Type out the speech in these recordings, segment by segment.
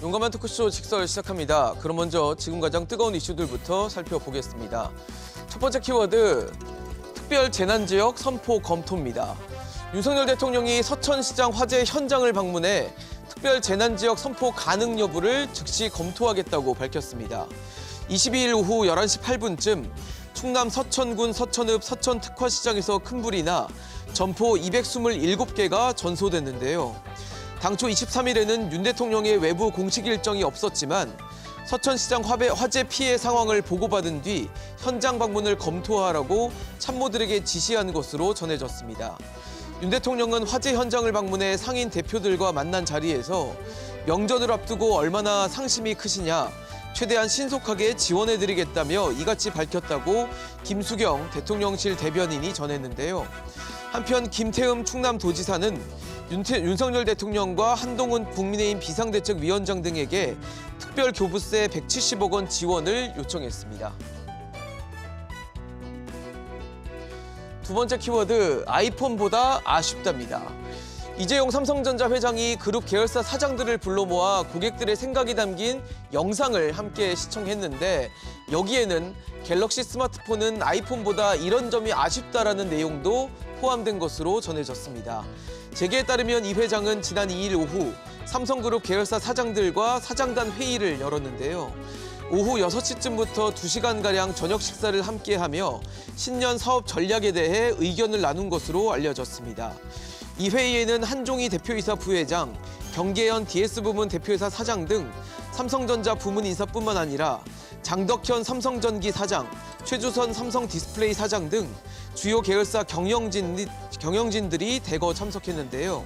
용감한 토크쇼 직설 시작합니다. 그럼 먼저 지금 가장 뜨거운 이슈들부터 살펴보겠습니다. 첫 번째 키워드, 특별 재난지역 선포 검토입니다. 윤석열 대통령이 서천시장 화재 현장을 방문해 특별 재난지역 선포 가능 여부를 즉시 검토하겠다고 밝혔습니다. 22일 오후 11시 8분쯤 충남 서천군 서천읍 서천특화시장에서 큰 불이 나 점포 227개가 전소됐는데요. 당초 23일에는 윤 대통령의 외부 공식 일정이 없었지만 서천시장 화재 피해 상황을 보고받은 뒤 현장 방문을 검토하라고 참모들에게 지시한 것으로 전해졌습니다. 윤 대통령은 화재 현장을 방문해 상인 대표들과 만난 자리에서 명절을 앞두고 얼마나 상심이 크시냐, 최대한 신속하게 지원해드리겠다며 이같이 밝혔다고 김수경 대통령실 대변인이 전했는데요. 한편 김태흠 충남도지사는 윤석열 대통령과 한동훈 국민의힘 비상대책위원장 등에게 특별교부세 170억 원 지원을 요청했습니다. 두 번째 키워드, 아이폰보다 아쉽답니다. 이재용 삼성전자 회장이 그룹 계열사 사장들을 불러 모아 고객들의 생각이 담긴 영상을 함께 시청했는데 여기에는 갤럭시 스마트폰은 아이폰보다 이런 점이 아쉽다라는 내용도 포함된 것으로 전해졌습니다. 재계에 따르면 이 회장은 지난 2일 오후 삼성그룹 계열사 사장들과 사장단 회의를 열었는데요. 오후 6시쯤부터 2시간가량 저녁 식사를 함께하며 신년 사업 전략에 대해 의견을 나눈 것으로 알려졌습니다. 이 회의에는 한종희 대표이사 부회장, 경계현 DS부문 대표이사 사장 등 삼성전자 부문 인사뿐만 아니라 장덕현 삼성전기 사장, 최주선 삼성디스플레이 사장 등 주요 계열사 경영진들이 대거 참석했는데요.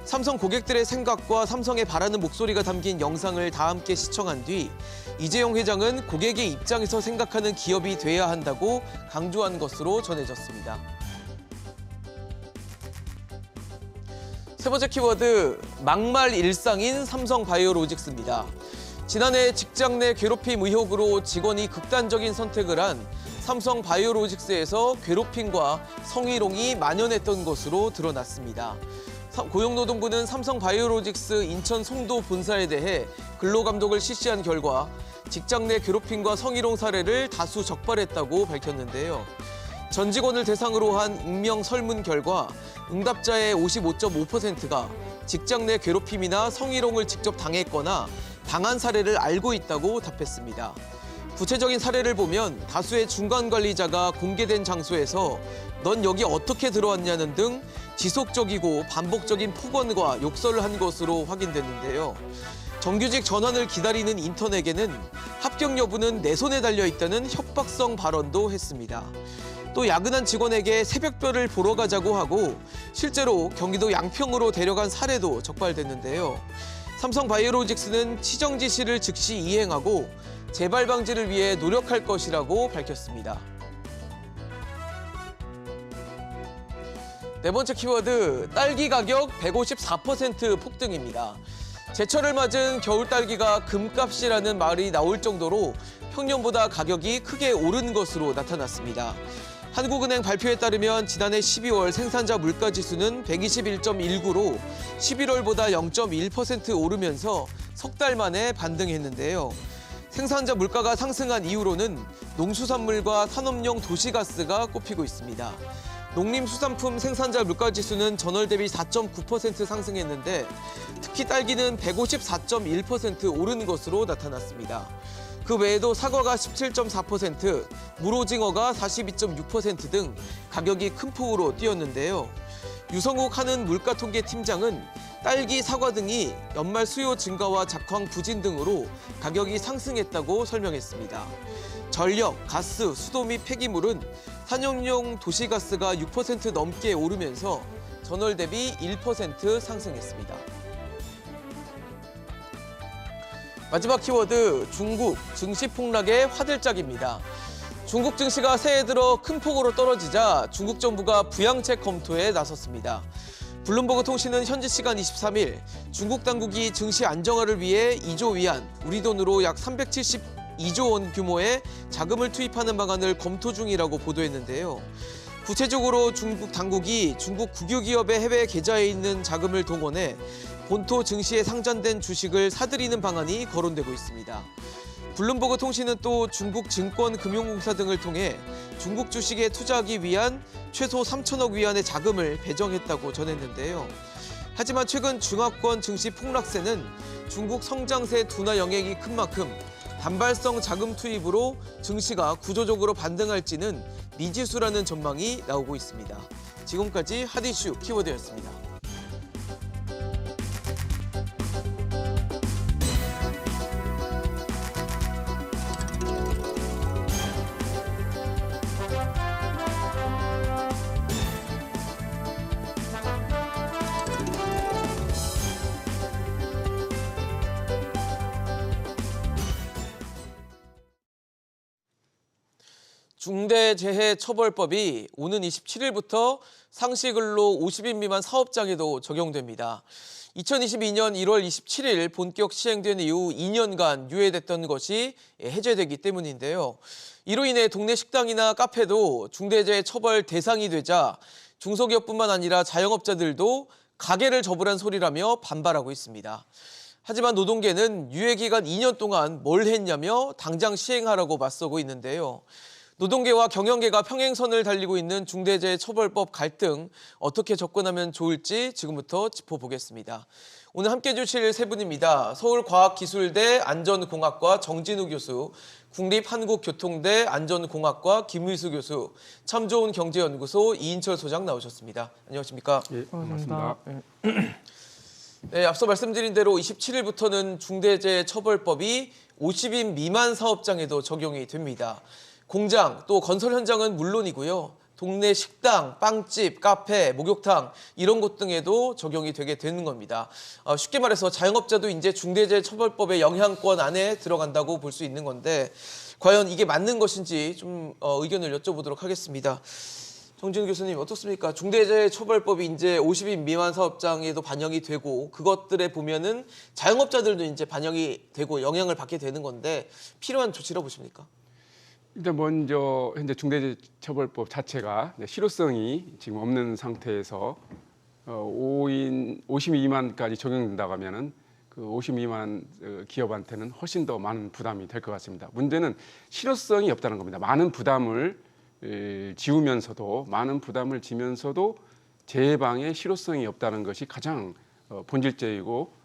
삼성 고객들의 생각과 삼성에 바라는 목소리가 담긴 영상을 다 함께 시청한 뒤 이재용 회장은 고객의 입장에서 생각하는 기업이 돼야 한다고 강조한 것으로 전해졌습니다. 세 번째 키워드, 막말 일상인 삼성바이오로직스입니다. 지난해 직장 내 괴롭힘 의혹으로 직원이 극단적인 선택을 한 삼성바이오로직스에서 괴롭힘과 성희롱이 만연했던 것으로 드러났습니다. 고용노동부는 삼성바이오로직스 인천 송도 본사에 대해 근로감독을 실시한 결과 직장 내 괴롭힘과 성희롱 사례를 다수 적발했다고 밝혔는데요. 전 직원을 대상으로 한 익명 설문 결과 응답자의 55.5%가 직장 내 괴롭힘이나 성희롱을 직접 당했거나 당한 사례를 알고 있다고 답했습니다. 구체적인 사례를 보면 다수의 중간 관리자가 공개된 장소에서 넌 여기 어떻게 들어왔냐는 등 지속적이고 반복적인 폭언과 욕설을 한 것으로 확인됐는데요. 정규직 전환을 기다리는 인턴에게는 합격 여부는 내 손에 달려 있다는 협박성 발언도 했습니다. 또 야근한 직원에게 새벽별을 보러 가자고 하고 실제로 경기도 양평으로 데려간 사례도 적발됐는데요. 삼성바이오로직스는 치정 지시를 즉시 이행하고 재발 방지를 위해 노력할 것이라고 밝혔습니다. 네 번째 키워드, 딸기 가격 154% 폭등입니다. 제철을 맞은 겨울 딸기가 금값이라는 말이 나올 정도로 평년보다 가격이 크게 오른 것으로 나타났습니다. 한국은행 발표에 따르면 지난해 12월 생산자 물가지수는 121.19로 11월보다 0.1% 오르면서 석 달 만에 반등했는데요. 생산자 물가가 상승한 이유로는 농수산물과 산업용 도시가스가 꼽히고 있습니다. 농림수산품 생산자 물가지수는 전월 대비 4.9% 상승했는데 특히 딸기는 154.1% 오른 것으로 나타났습니다. 그 외에도 사과가 17.4%, 물오징어가 42.6% 등 가격이 큰 폭으로 뛰었는데요. 유성욱 한은 물가통계팀장은 딸기, 사과 등이 연말 수요 증가와 작황 부진 등으로 가격이 상승했다고 설명했습니다. 전력, 가스, 수도 및 폐기물은 산업용 도시가스가 6% 넘게 오르면서 전월 대비 1% 상승했습니다. 마지막 키워드, 중국 증시 폭락의 화들짝입니다. 중국 증시가 새해 들어 큰 폭으로 떨어지자 중국 정부가 부양책 검토에 나섰습니다. 블룸버그 통신은 현지 시간 23일 중국 당국이 증시 안정화를 위해 2조 위안, 우리 돈으로 약 372조 원 규모의 자금을 투입하는 방안을 검토 중이라고 보도했는데요. 구체적으로 중국 당국이 중국 국유기업의 해외 계좌에 있는 자금을 동원해 본토 증시에 상장된 주식을 사들이는 방안이 거론되고 있습니다. 블룸버그 통신은 또 중국 증권금융공사 등을 통해 중국 주식에 투자하기 위한 최소 3천억 위안의 자금을 배정했다고 전했는데요. 하지만 최근 중화권 증시 폭락세는 중국 성장세 둔화 영향이 큰 만큼 단발성 자금 투입으로 증시가 구조적으로 반등할지는 미지수라는 전망이 나오고 있습니다. 지금까지 핫 이슈 키워드였습니다. 중대재해처벌법이 오는 27일부터 상시근로 50인 미만 사업장에도 적용됩니다. 2022년 1월 27일 본격 시행된 이후 2년간 유예됐던 것이 해제되기 때문인데요. 이로 인해 동네 식당이나 카페도 중대재해처벌 대상이 되자 중소기업뿐만 아니라 자영업자들도 가게를 접으란 소리라며 반발하고 있습니다. 하지만 노동계는 유예기간 2년 동안 뭘 했냐며 당장 시행하라고 맞서고 있는데요. 노동계와 경영계가 평행선을 달리고 있는 중대재해처벌법 갈등 어떻게 접근하면 좋을지 지금부터 짚어보겠습니다. 오늘 함께해 주실 세 분입니다. 서울과학기술대 안전공학과 정진우 교수, 국립한국교통대 안전공학과 김의수 교수, 참 좋은 경제연구소 이인철 소장 나오셨습니다. 안녕하십니까? 예, 반갑습니다. 네, 앞서 말씀드린 대로 27일부터는 중대재해처벌법이 50인 미만 사업장에도 적용이 됩니다. 공장, 또 건설 현장은 물론이고요. 동네 식당, 빵집, 카페, 목욕탕 이런 곳 등에도 적용이 되게 되는 겁니다. 쉽게 말해서 자영업자도 이제 중대재해처벌법의 영향권 안에 들어간다고 볼 수 있는 건데 과연 이게 맞는 것인지 좀 의견을 여쭤보도록 하겠습니다. 정진우 교수님 어떻습니까? 중대재해처벌법이 이제 50인 미만 사업장에도 반영이 되고 그것들에 보면은 자영업자들도 이제 반영이 되고 영향을 받게 되는 건데 필요한 조치라고 보십니까? 일단 먼저 현재 중대재해처벌법 자체가 실효성이 지금 없는 상태에서 52만까지 적용된다고 하면은 그 52만 기업한테는 훨씬 더 많은 부담이 될 것 같습니다. 문제는 실효성이 없다는 겁니다. 많은 부담을 지면서도 재방의 실효성이 없다는 것이 가장 본질적이고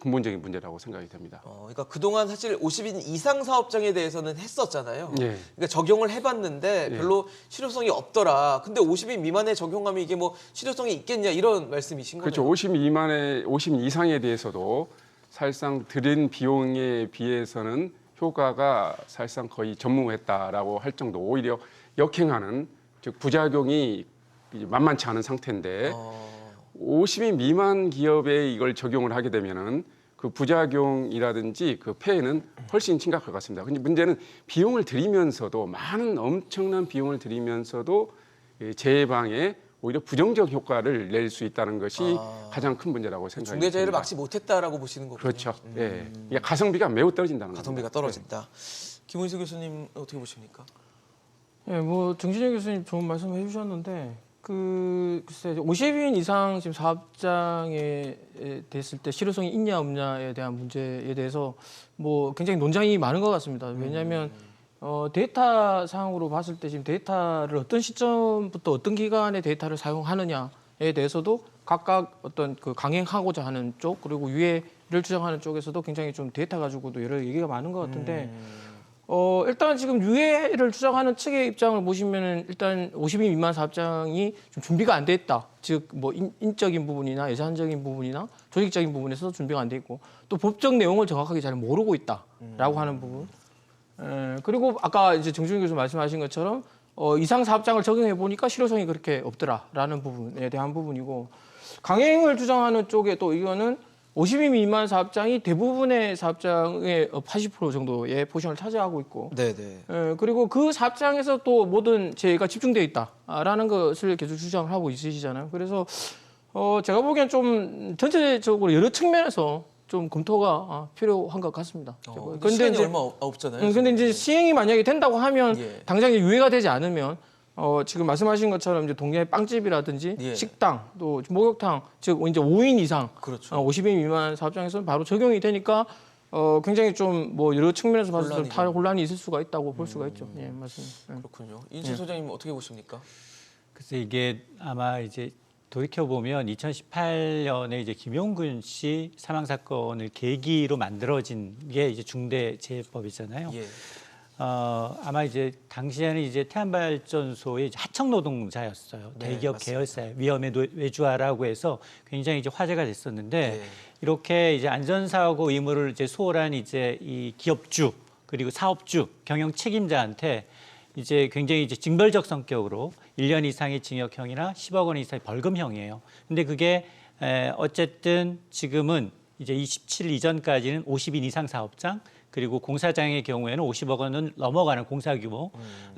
근본적인 문제라고 생각이 됩니다. 그러니까 그동안 사실 50인 이상 사업장에 대해서는 했었잖아요. 예. 그러니까 적용을 해봤는데 별로 실효성이 없더라. 근데 50인 미만에 적용하면 이게 뭐 실효성이 있겠냐 이런 말씀이신 거죠? 그렇죠. 50 이상에 대해서도 사실상 들인 비용에 비해서는 효과가 사실상 거의 전무했다라고 할 정도 오히려 역행하는 즉 부작용이 만만치 않은 상태인데 50인 미만 기업에 이걸 적용을 하게 되면은 그 부작용이라든지 그 폐해는 훨씬 심각할 것 같습니다. 근데 문제는 비용을 들이면서도 엄청난 비용을 들이면서도 재방에 오히려 부정적 효과를 낼 수 있다는 것이 가장 큰 문제라고 생각합니다. 중대재해를 막지 못했다라고 보시는 거군요. 그렇죠. 예, 이게 가성비가 매우 떨어진다는 가성비가 겁니다. 떨어진다. 김은수 교수님 어떻게 보십니까? 예, 뭐 정진영 교수님 좋은 말씀 해주셨는데 글쎄 50인 이상 지금 사업장에 됐을 때 실효성이 있냐 없냐에 대한 문제에 대해서 뭐 굉장히 논쟁이 많은 것 같습니다. 왜냐하면 데이터상으로 봤을 때 지금 데이터를 어떤 시점부터 어떤 기간에 데이터를 사용하느냐에 대해서도 각각 어떤 그 강행하고자 하는 쪽 그리고 유예를 주장하는 쪽에서도 굉장히 좀 데이터 가지고도 여러 얘기가 많은 것 같은데. 일단 지금 유예를 주장하는 측의 입장을 보시면은 일단 50인 미만 사업장이 좀 준비가 안 돼 있다. 즉 뭐 인적인 부분이나 예산적인 부분이나 조직적인 부분에서 준비가 안 돼 있고 또 법적 내용을 정확하게 잘 모르고 있다라고 하는 부분. 그리고 아까 이제 정준희 교수 말씀하신 것처럼 이상 사업장을 적용해 보니까 실효성이 그렇게 없더라라는 부분에 대한 부분이고 강행을 주장하는 쪽에 또 이거는 50인 미만 사업장이 대부분의 사업장의 80% 정도의 포션을 차지하고 있고, 네네. 그리고 그 사업장에서 또 모든 재해가 집중되어 있다라는 것을 계속 주장을 하고 있으시잖아요. 그래서 제가 보기엔 좀 전체적으로 여러 측면에서 좀 검토가 필요한 것 같습니다. 근데 시간이 얼마 없잖아요. 근데 이제 시행이 만약에 된다고 하면 예. 당장 유예가 되지 않으면 지금 말씀하신 것처럼 이제 동네 빵집이라든지 예. 식당 또 목욕탕 즉 이제 5인 이상 그렇죠. 50인 미만 사업장에서는 바로 적용이 되니까 굉장히 좀 뭐 여러 측면에서 봤을 때 혼란이죠. 다 혼란이 있을 수가 있다고 볼 수가 있죠. 예, 맞습니다. 예. 그렇군요. 인천 소장님 어떻게 보십니까? 글쎄 이게 아마 이제 돌이켜 보면 2018년에 이제 김용근 씨 사망 사건을 계기로 만들어진 게 이제 중대재해법이잖아요. 예. 아마 이제 당시에는 이제 태안발전소의 이제 하청 노동자였어요. 네, 대기업 맞습니다. 계열사에 위험에 외주하라고 해서 굉장히 이제 화제가 됐었는데 네. 이렇게 이제 안전사고 의무를 이제 소홀한 이제 이 기업주 그리고 사업주 경영 책임자한테 이제 굉장히 이제 징벌적 성격으로 1년 이상의 징역형이나 10억 원 이상의 벌금형이에요. 근데 그게 어쨌든 지금은 이제 27 이전까지는 50인 이상 사업장 그리고 공사장의 경우에는 50억 원은 넘어가는 공사 규모,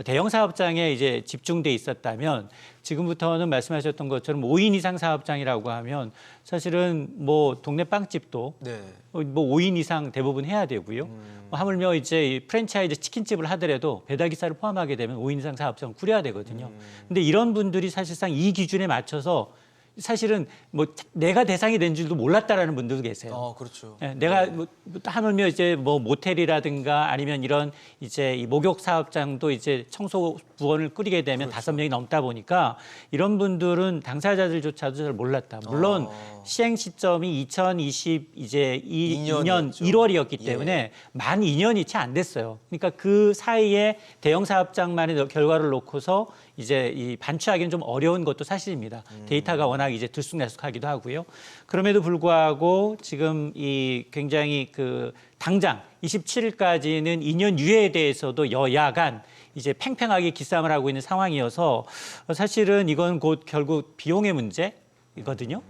대형 사업장에 이제 집중돼 있었다면 지금부터는 말씀하셨던 것처럼 5인 이상 사업장이라고 하면 사실은 뭐 동네 빵집도 네. 뭐 5인 이상 대부분 해야 되고요. 뭐 하물며 이제 이 프랜차이즈 치킨집을 하더라도 배달기사를 포함하게 되면 5인 이상 사업장을 꾸려야 되거든요. 근데 이런 분들이 사실상 이 기준에 맞춰서 사실은 뭐 내가 대상이 된 줄도 몰랐다라는 분들도 계세요. 그렇죠. 예, 내가 뭐 하물며 이제 뭐 모텔이라든가 아니면 이런 이제 이 목욕 사업장도 이제 청소 부원을 꾸리게 되면 5명이 넘다 보니까 이런 분들은 당사자들조차도 잘 몰랐다. 물론 시행 시점이 2020 이제 2년 이었죠. 1월이었기 때문에 만 2년이 채 안 됐어요. 그러니까 그 사이에 대형 사업장만의 결과를 놓고서 이제 이 반추하기는 좀 어려운 것도 사실입니다. 데이터가 워낙 이제 들쑥날쑥하기도 하고요. 그럼에도 불구하고 지금 이 굉장히 그 당장 27일까지는 2년 유예에 대해서도 여야 간 이제 팽팽하게 기싸움을 하고 있는 상황이어서 사실은 이건 곧 결국 비용의 문제이거든요.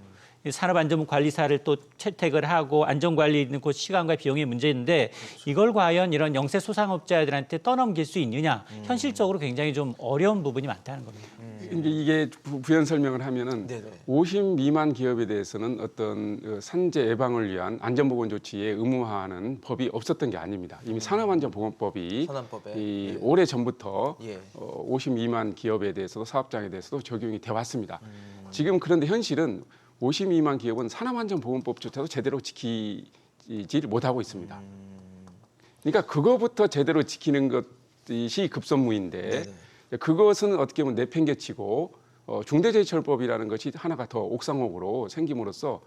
산업안전관리사를 또 채택을 하고 안전관리 있는 그 시간과 비용의 문제인데 이걸 과연 이런 영세 소상업자들한테 떠넘길 수 있느냐 현실적으로 굉장히 좀 어려운 부분이 많다는 겁니다. 이게 부연 설명을 하면은 네네. 50 미만 기업에 대해서는 어떤 산재 예방을 위한 안전보건 조치에 의무화하는 법이 없었던 게 아닙니다. 이미 산업안전보건법이 산안법에. 이 네. 오래 전부터 예. 50 미만 기업에 대해서도 사업장에 대해서도 적용이 돼 왔습니다. 지금 그런데 현실은 50 미만 기업은 산업안전보건법조차도 제대로 지키지 못하고 있습니다. 그러니까 그거부터 제대로 지키는 것이 급선무인데 네네. 그것은 어떻게 보면 내팽개치고 중대재해처벌법이라는 것이 하나가 더 옥상옥으로 생김으로써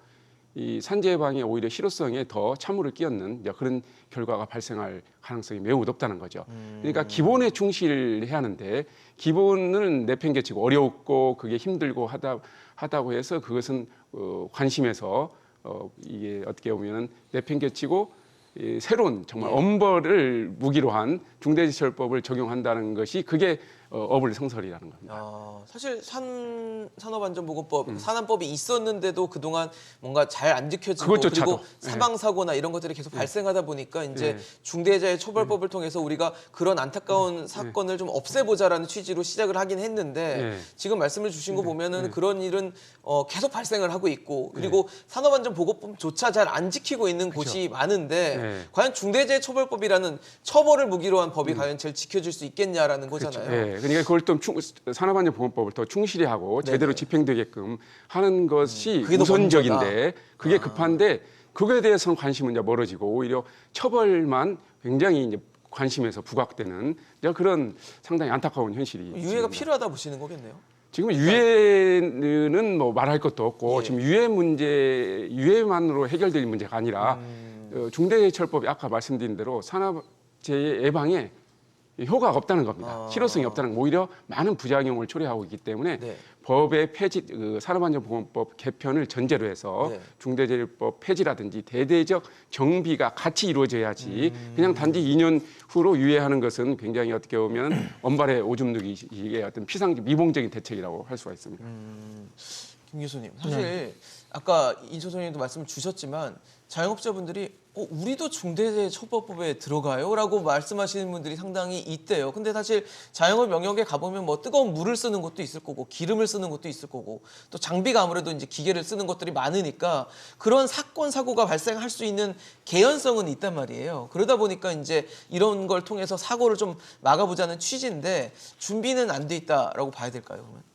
이 산재 예방의 오히려 실효성에 더 찬물을 끼얹는 그런 결과가 발생할 가능성이 매우 높다는 거죠. 그러니까 기본에 충실해야 하는데 기본은 내팽개치고 어렵고 그게 힘들고 하다고 해서 그것은 관심에서 이게 어떻게 보면은 내팽개치고 새로운 정말 엄벌을 무기로 한 중대재해처벌법을 적용한다는 것이 그게 어불성설이라는 겁니다. 사실 산업안전보건법, 산안법이 있었는데도 그동안 뭔가 잘 안 지켜지고 그것조차도. 그리고 사망사고나 이런 것들이 계속 발생하다 보니까 이제 중대재해처벌법을 통해서 우리가 그런 안타까운 사건을 좀 없애보자라는 취지로 시작을 하긴 했는데 지금 말씀을 주신 거 보면은 그런 일은 계속 발생을 하고 있고 그리고 산업안전보건법조차 잘 안 지키고 있는 곳이 많은데 과연 중대재해처벌법이라는 처벌을 무기로 한 법이 과연 제일 지켜질 수 있겠냐라는 거잖아요. 그러니까 그걸 좀 산업안전보건법을 더 충실히 하고 제대로 집행되게끔 하는 것이 그게 더 우선적인데 그게 급한데 그거에 대해서는 관심은 이제 멀어지고 오히려 처벌만 굉장히 이제 관심에서 부각되는 그런 상당히 안타까운 현실이 유예가 있습니다. 필요하다 보시는 거겠네요. 지금 유예는 뭐 말할 것도 없고 지금 유예만으로 해결될 문제가 아니라 중대재해처벌법이 아까 말씀드린 대로 산업재해 예방에 효과가 없다는 겁니다. 실효성이 없다는 거. 오히려 많은 부작용을 초래하고 있기 때문에 법의 폐지, 산업안전보건법 개편을 전제로 해서 중대재해법 폐지라든지 대대적 정비가 같이 이루어져야지 그냥 단지 2년 후로 유예하는 것은 굉장히 어떻게 보면 언발의 오줌 누기의 어떤 미봉적인 대책이라고 할 수가 있습니다. 김 교수님, 사실 아까 인 소장님도 말씀을 주셨지만 자영업자분들이 우리도 중대재해처벌법에 들어가요라고 말씀하시는 분들이 상당히 있대요. 근데 사실 자영업 영역에 가보면 뭐 뜨거운 물을 쓰는 것도 있을 거고 기름을 쓰는 것도 있을 거고 또 장비가 아무래도 이제 기계를 쓰는 것들이 많으니까 그런 사건 사고가 발생할 수 있는 개연성은 있단 말이에요. 그러다 보니까 이제 이런 걸 통해서 사고를 좀 막아보자는 취지인데 준비는 안 돼 있다라고 봐야 될까요? 그러면?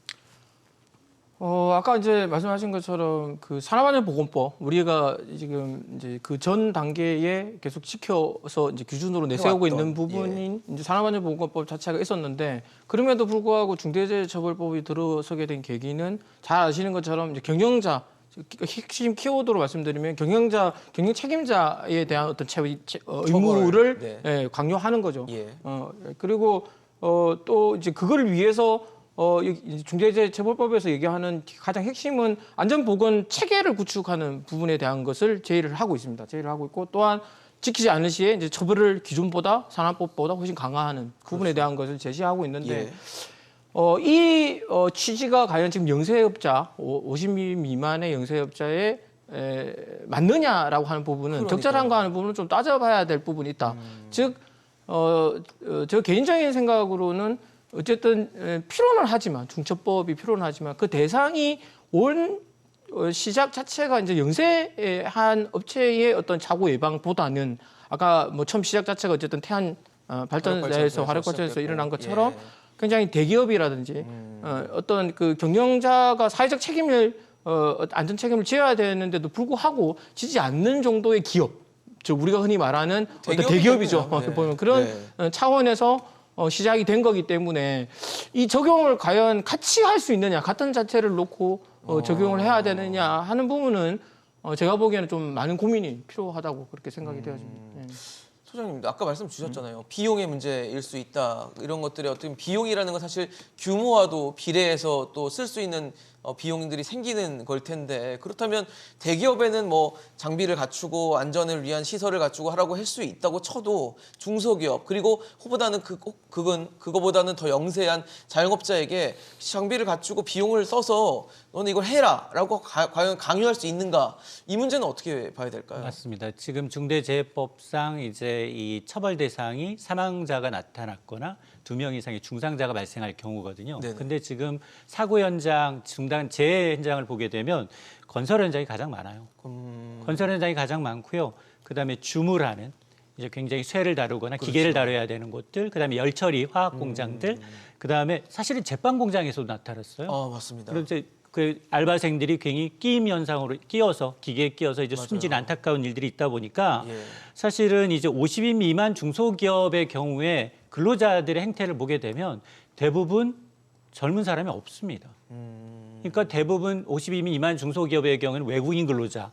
아까 이제 말씀하신 것처럼 그 산업안전보건법 우리가 지금 이제 그 전 단계에 계속 지켜서 이제 기준으로 내세우고 해왔던, 있는 부분인 이제 산업안전보건법 자체가 있었는데 그럼에도 불구하고 중대재해처벌법이 들어서게 된 계기는 잘 아시는 것처럼 이제 경영자 핵심 키워드로 말씀드리면 경영 책임자에 대한 어떤 의무를 네. 예, 강요하는 거죠. 예. 그리고 또 이제 그걸 위해서 중대재해처벌법에서 얘기하는 가장 핵심은 안전보건 체계를 구축하는 부분에 대한 것을 제의를 하고 있습니다. 제의를 하고 있고 또한 지키지 않을 시에 이제 처벌을 기존보다 산업법보다 훨씬 강화하는 부분에 대한 것을 제시하고 있는데 이 취지가 과연 지금 영세업자 50인 미만의 영세업자에 맞느냐라고 하는 부분은 그러니까요. 적절한가 하는 부분은 좀 따져봐야 될 부분이 있다. 즉 저 개인적인 생각으로는 어쨌든 필요는 하지만 중처법이 필요는 하지만 그 대상이 온 시작 자체가 이제 영세한 업체의 어떤 사고 예방보다는 아까 뭐 처음 시작 자체가 어쨌든 태안 발전소에서 화력발전소에서 일어난 것처럼 굉장히 대기업이라든지 어떤 그 경영자가 사회적 책임을 안전 책임을 져야 되는데도 불구하고 지지 않는 정도의 기업, 즉 우리가 흔히 말하는 어떤 대기업이죠. 네. 보면 그런 차원에서 시작이 된 거기 때문에 이 적용을 과연 같이 할 수 있느냐, 같은 자체를 놓고 적용을 해야 되느냐 하는 부분은 제가 보기에는 좀 많은 고민이 필요하다고 그렇게 생각이 되어집니다. 네. 소장님, 아까 말씀 주셨잖아요. 비용의 문제일 수 있다. 이런 것들이 어떤 비용이라는 건 사실 규모와도 비례해서 또 쓸 수 있는 비용들이 생기는 걸 텐데 그렇다면 대기업에는 뭐 장비를 갖추고 안전을 위한 시설을 갖추고 하라고 할 수 있다고 쳐도 중소기업 그리고 그거보다는 더 영세한 자영업자에게 장비를 갖추고 비용을 써서 너는 이걸 해라라고 과연 강요할 수 있는가? 이 문제는 어떻게 봐야 될까요? 맞습니다. 지금 중대재해법상 이제 이 처벌 대상이 사망자가 나타났거나 2명 이상의 중상자가 발생할 경우거든요. 네네. 근데 지금 사고 현장, 중단 재해 현장을 보게 되면 건설 현장이 가장 많아요. 건설 현장이 가장 많고요. 그다음에 주물하는 이제 굉장히 쇠를 다루거나 기계를 다뤄야 되는 곳들, 그다음에 열처리 화학 공장들, 그다음에 사실은 제빵 공장에서도 나타났어요. 맞습니다. 그럼 이제 그 알바생들이 괜히 끼임 현상으로 끼어서 기계에 끼어서 이제 숨지는 안타까운 일들이 있다 보니까 사실은 이제 50인 미만 중소기업의 경우에 근로자들의 행태를 보게 되면 대부분 젊은 사람이 없습니다. 그러니까 대부분 50인 미만 중소기업의 경우는 외국인 근로자,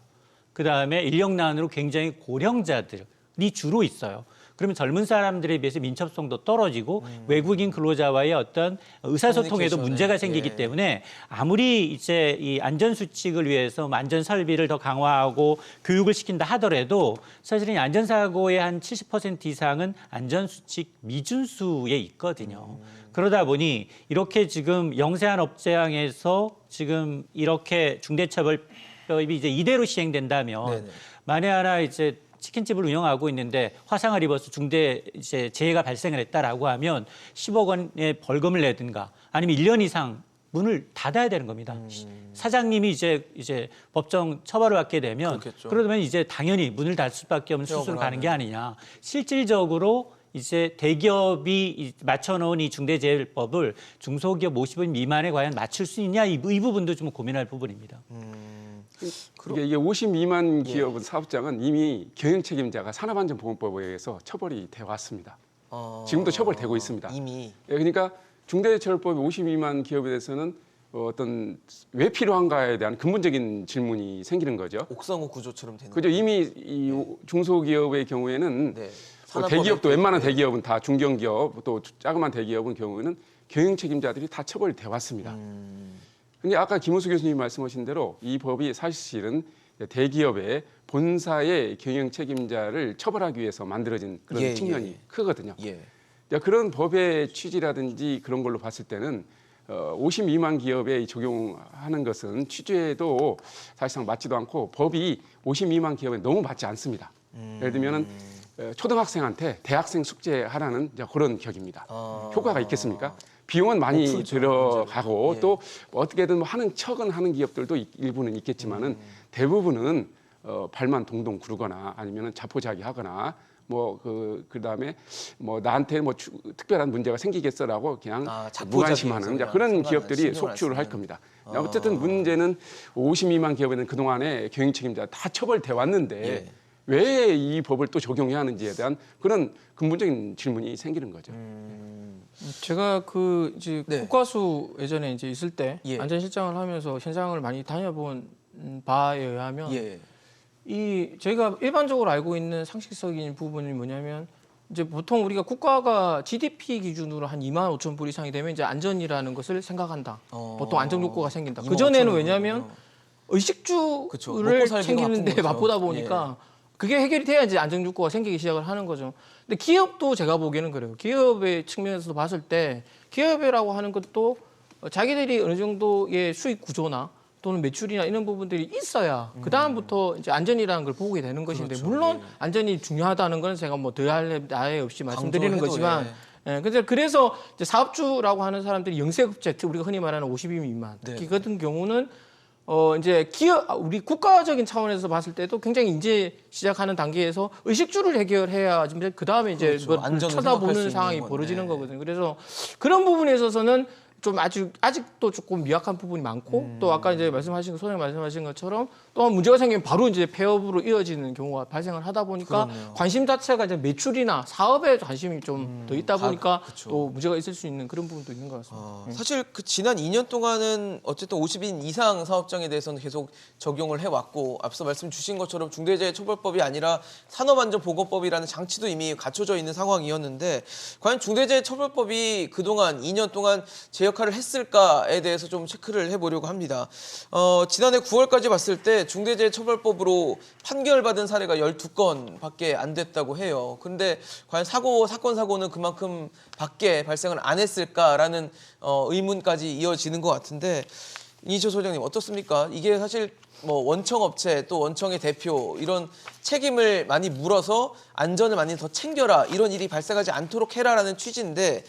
그다음에 인력난으로 굉장히 고령자들이 주로 있어요. 그러면 젊은 사람들에 비해서 민첩성도 떨어지고 외국인 근로자와의 어떤 의사소통에도 문제가 생기기 때문에 아무리 이제 이 안전 수칙을 위해서 안전 설비를 더 강화하고 교육을 시킨다 하더라도 사실은 이 안전 사고의 한 70% 이상은 안전 수칙 미준수에 있거든요. 그러다 보니 이렇게 지금 영세한 업체항에서 지금 이렇게 중대처벌법이 이제 이대로 시행된다면 만에 하나 이제 치킨집을 운영하고 있는데 화상을 입어서 중대 이제 재해가 발생을 했다라고 하면 10억 원의 벌금을 내든가 아니면 1년 이상 문을 닫아야 되는 겁니다. 사장님이 이제 법정 처벌을 받게 되면 그렇겠죠. 그러면 이제 당연히 문을 닫을 수밖에 없는 수순으로 가는 게 아니냐. 실질적으로 이제 대기업이 맞춰놓은 이 중대재해법을 중소기업 50인 미만에 과연 맞출 수 있냐 이 부분도 좀 고민할 부분입니다. 이게 50 미만 기업은 사업장은 이미 경영 책임자가 산업안전보건법에 의해서 처벌이 되어 왔습니다. 지금도 처벌되고 있습니다. 이미. 그러니까 중대재해처벌법 50 미만 기업에 대해서는 어떤 왜 필요한가에 대한 근본적인 질문이 생기는 거죠. 옥상호 구조처럼 되는 그죠? 이미 이 중소기업의 경우에는 산업법에 대기업도 웬만한 대기업은 다 중견기업 또 자그마한 대기업은 경우에는 경영 책임자들이 다 처벌이 되어 왔습니다. 근데 아까 김우수 교수님이 말씀하신 대로 이 법이 사실은 대기업의 본사의 경영 책임자를 처벌하기 위해서 만들어진 그런 측면이 크거든요. 그런 법의 취지라든지 그런 걸로 봤을 때는 52만 기업에 적용하는 것은 취지에도 사실상 맞지도 않고 법이 52만 기업에 너무 맞지 않습니다. 예를 들면은 초등학생한테 대학생 숙제하라는 이제 그런 격입니다. 효과가 있겠습니까? 비용은 많이 들어가고 또 어떻게든 뭐 하는 척은 하는 기업들도 일부는 있겠지만은 대부분은 발만 동동 구르거나 아니면은 자포자기하거나 뭐 그다음에 뭐 나한테 뭐 특별한 문제가 생기겠어라고 그냥 무관심하는 그런 기업들이 속출을 할 겁니다. 어쨌든 문제는 52만 기업에는 그동안에 경영 책임자 다 처벌돼 왔는데 예. 왜 이 법을 또 적용해야 하는지에 대한 그런 근본적인 질문이 생기는 거죠. 제가 그 이제 네. 국과수 예전에 이제 있을 때 예. 안전실장을 하면서 현장을 많이 다녀본 바에 의하면 예. 이 저희가 일반적으로 알고 있는 상식적인 부분이 뭐냐면 이제 보통 우리가 국가가 GDP 기준으로 한 2만 5천 불 이상이 되면 이제 안전이라는 것을 생각한다. 보통 안전 욕구가 생긴다. 그 전에는 왜냐하면 그쵸. 의식주를 먹고 살기가 챙기는데 바쁜 거죠. 바쁘다 보니까 그게 해결이 돼야 이제 안전 욕구가 생기기 시작을 하는 거죠. 근데 기업도 제가 보기에는 그래요. 기업의 측면에서 봤을 때 기업이라고 하는 것도 자기들이 어느 정도의 수익 구조나 또는 매출이나 이런 부분들이 있어야 그 다음부터 이제 안전이라는 걸 보게 되는 것인데 그렇죠. 물론 예. 안전이 중요하다는 건 제가 뭐 더할 나위 없이 말씀드리는 강조해도, 거지만 예, 그래서 이제 사업주라고 하는 사람들이 영세급제, 우리가 흔히 말하는 50인 미만 네. 특히 같은 경우는 이제 우리 국가적인 차원에서 봤을 때도 굉장히 이제 시작하는 단계에서 의식주를 해결해야 그 다음에 이제 그렇죠. 뭐 안전을 생각할 수 쳐다보는 있는 상황이 건데. 벌어지는 거거든요. 그래서 그런 부분에 있어서는 좀 아직도 조금 미약한 부분이 많고 또 아까 이제 소장님 말씀하신 것처럼 또한 문제가 생기면 바로 이제 폐업으로 이어지는 경우가 발생을 하다 보니까 그렇네요. 관심 자체가 이제 매출이나 사업에 관심이 좀 더 있다 보니까 그쵸. 또 문제가 있을 수 있는 그런 부분도 있는 것 같습니다. 사실 그 지난 2년 동안은 어쨌든 50인 이상 사업장에 대해서는 계속 적용을 해왔고 앞서 말씀 주신 것처럼 중대재해처벌법이 아니라 산업안전보건법이라는 장치도 이미 갖춰져 있는 상황이었는데 과연 중대재해처벌법이 그동안 2년 동안 제 역할을 했을까에 대해서 좀 체크를 해보려고 합니다. 지난해 9월까지 봤을 때 중대재해처벌법으로 판결받은 사례가 12건밖에 안 됐다고 해요. 그런데 과연 사건 사고는 그만큼 밖에 발생을 안 했을까라는 의문까지 이어지는 것 같은데 이인철 소장님 어떻습니까? 이게 사실 뭐 원청 업체 또 원청의 대표 이런 책임을 많이 물어서 안전을 많이 더 챙겨라 이런 일이 발생하지 않도록 해라라는 취지인데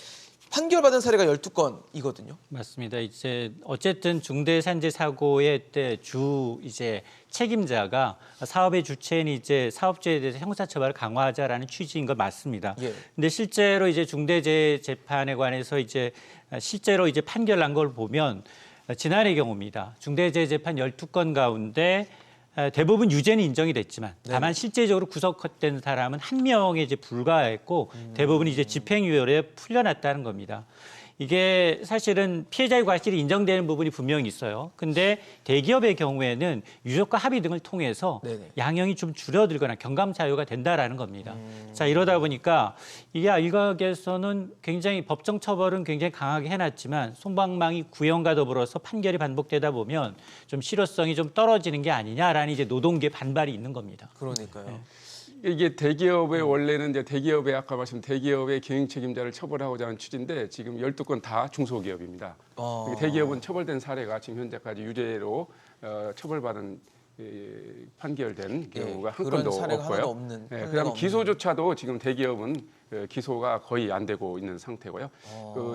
판결받은 사례가 12건이거든요. 맞습니다. 이제 어쨌든 중대산재 사고의 때 이제 책임자가 사업의 주체인 이제 사업주에 대해서 형사처벌을 강화하자라는 취지인 건 맞습니다. 예. 근데 실제로 이제 중대재해 재판에 관해서 이제 실제로 이제 판결난 걸 보면 지난해 경우입니다. 중대재해 재판 12건 가운데 대부분 유죄는 인정이 됐지만 다만 실제적으로 구속된 사람은 한 명에 이제 불과했고 대부분 이제 집행유예에 풀려났다는 겁니다. 이게 사실은 피해자의 과실이 인정되는 부분이 분명히 있어요. 근데 대기업의 경우에는 유족과 합의 등을 통해서 네네. 양형이 좀 줄어들거나 경감 사유가 된다라는 겁니다. 자, 이러다 보니까 이게 일각에서는 굉장히 법정 처벌은 굉장히 강하게 해놨지만 솜방망이 구형과 더불어서 판결이 반복되다 보면 좀 실효성이 좀 떨어지는 게 아니냐라는 이제 노동계 반발이 있는 겁니다. 그러니까요. 이게 대기업의 원래는 이제 대기업의 아까 말씀 대기업의 경영 책임자를 처벌하고자 하는 취지인데 지금 12건 다 중소기업입니다. 대기업은 처벌된 사례가 지금 현재까지 유죄로 처벌받은 판결된 경우가 한 그런 건도 사례가 없고요. 하나도 없는. 그다음 기소조차도 지금 대기업은 기소가 거의 안 되고 있는 상태고요.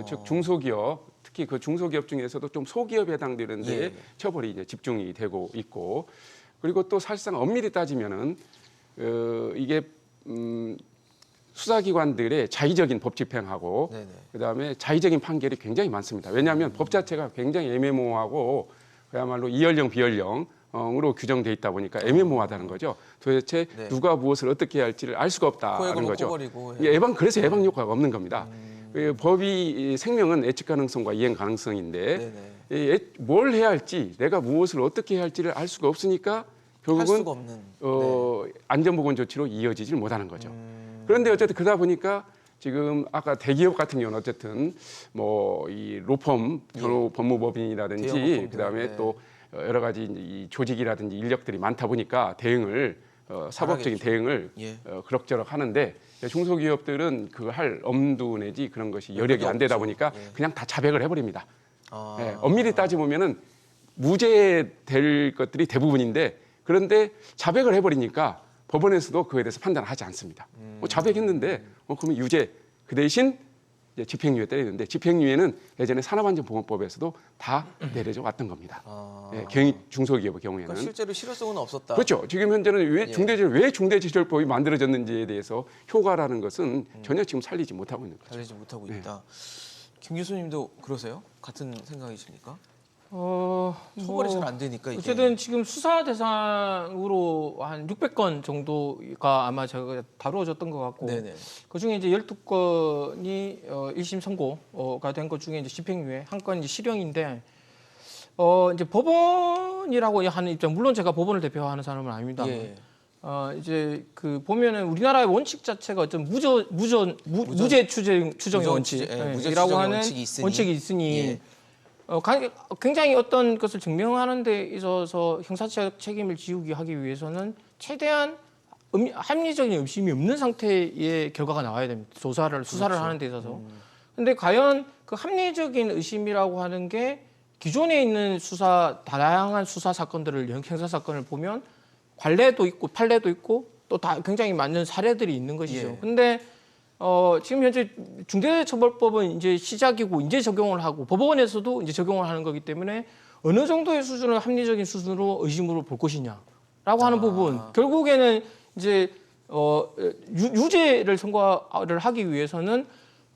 즉 중소기업 특히 그 중소기업 중에서도 좀 소기업에 해당되는 데 예. 처벌이 이제 집중이 되고 있고 그리고 또 사실상 엄밀히 따지면은 이게 수사기관들의 자의적인 법 집행하고 네네. 그다음에 자의적인 판결이 굉장히 많습니다. 왜냐하면 법 자체가 굉장히 애매모호하고 그야말로 이연령 비연령으로 규정돼 있다 보니까 애매모호하다는 거죠. 도대체 네. 누가 무엇을 어떻게 할지를 알 수가 없다는 코액으로 거죠. 코버리고, 이게 그래서 예방 효과가 없는 겁니다. 법이 생명은 예측 가능성과 이행 가능성인데 네네. 뭘 해야 할지 내가 무엇을 어떻게 해야 할지를 알 수가 없으니까 할 결국은 수가 없는. 안전보건 조치로 이어지질 못하는 거죠. 그런데 어쨌든 그러다 보니까 지금 아까 대기업 같은 경우는 어쨌든 뭐 이 로펌 대형 법무법인이라든지 로펌들, 그다음에 네. 또 여러 가지 이 조직이라든지 인력들이 많다 보니까 대응을 사법적인 잘하겠죠. 대응을 예. 그럭저럭 하는데 중소기업들은 그 할 엄두 내지 그런 것이 여력이 안 되다 없죠. 보니까 예. 그냥 다 자백을 해버립니다. 엄밀히 따져보면은 무죄될 것들이 대부분인데 그런데 자백을 해버리니까 법원에서도 그에 대해서 판단을 하지 않습니다. 자백했는데 그러면 유죄 그 대신 이제 집행유예 때리는데 집행유예는 예전에 산업안전보건법에서도 다 내려져 왔던 겁니다. 중소기업의 경우에는. 그러니까 실제로 실효성은 없었다. 그렇죠. 지금 현재는 왜 중대재해처벌법이 만들어졌는지에 대해서 효과라는 것은 전혀 지금 살리지 못하고 있는 거죠. 달리지 못하고 있다. 김 교수님도 그러세요? 같은 생각이십니까? 처벌이 잘 안 되니까 이게. 어쨌든 지금 수사 대상으로 한 600건 정도가 아마 제가 다루어졌던 것 같고 네네. 그중에 이제 12건이 1심 선고가 된 것 중에 이제 집행유예, 한 건이 이제 실형인데 이제 법원이라고 하는 입장, 물론 제가 법원을 대표하는 사람은 아닙니다. 예. 이제 그 보면은 우리나라의 원칙 자체가 어떤 무죄 추정의 원칙이라고 하는 원칙이 있으니 예. 굉장히 어떤 것을 증명하는 데 있어서 형사적 책임을 지우기 하기 위해서는 최대한 합리적인 의심이 없는 상태의 결과가 나와야 됩니다. 수사를 하는 데 있어서. 근데 과연 그 합리적인 의심이라고 하는 게 기존에 있는 다양한 수사 사건들을, 형사 사건을 보면 관례도 있고 판례도 있고 또 다 굉장히 많은 사례들이 있는 것이죠. 예. 근데 지금 현재 중대재해처벌법은 이제 시작이고 이제 적용을 하고 법원에서도 이제 적용을 하는 거기 때문에 어느 정도의 수준을 합리적인 수준으로 의심으로 볼 것이냐라고 하는 부분, 결국에는 이제 유죄를 선고를 하기 위해서는